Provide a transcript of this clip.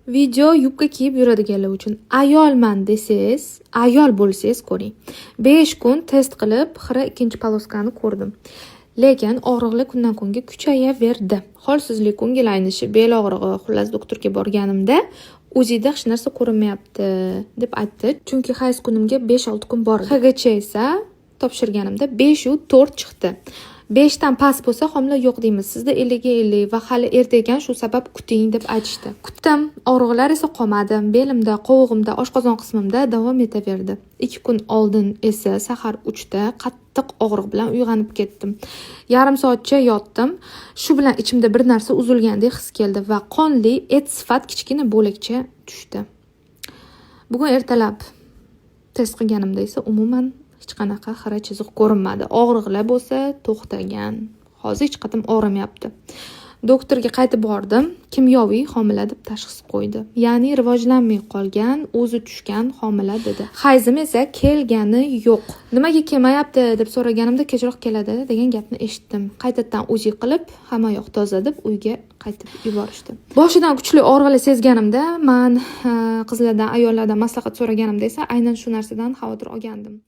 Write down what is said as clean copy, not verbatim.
Video yubka kiyib yuradiganlar uchun ayolman desangiz, ayol bo'lsangiz ko'ring. 5 kun test qilib, xira ikkinchi poloskani ko'rdim. Lekin og'riqlar kundan kunga kuchayaverdi. Holsizlik, ko'ngil aynishi, bel og'rig'i, xullas doktorga borganimda o'zida hech narsa ko'rinmayapti deb aytdi. Chunki hayz kunimga 5-6 kun bor. Hagacha esa topshirganimda 5 u 4 chiqdi. 5 dan past bo'lsa homila yo'q deymiz. Sizda 50 ga 50 va hali erta ekan, shu sabab kuting deb aytishdi. Kutdim. Og'riqlar esa qolmadi. Belimda, qovog'imda, oshqozon qismimda davom etaverdi. 2 kun oldin esa sahar 3 da qattiq og'riq bilan uyg'onib ketdim. Yarim soatcha yotdim. Shu bilan ichimda bir narsa uzilgandek his keldi va qonli et sifat kichkina bo'lakcha tushdi. Bugun ertalab test qilganimda esa umuman hech qanaqa xira chiziq ko'rinmadi. Og'riqlar bo'lsa to'xtagan. Hozir hech qatim og'rimayapti. Doktorga qaytib bordim. Kimyoviy homila deb tashxis qo'ydi. Ya'ni rivojlanmay qolgan, o'zi tushgan homila dedi. Hayzim esa kelgani yo'q. Nimaga kelmayapti deb so'raganimda kechroq keladi degan gapni eshitdim. Qaytadan uzi qilib, hamma yoq toza deb uyga qaytib yuborishdi. Boshidan kuchli og'riqlar sezganimda, men qizlardan, ayollardan maslahat so'raganimda esa aynan shu narsadan xavotir olgandim.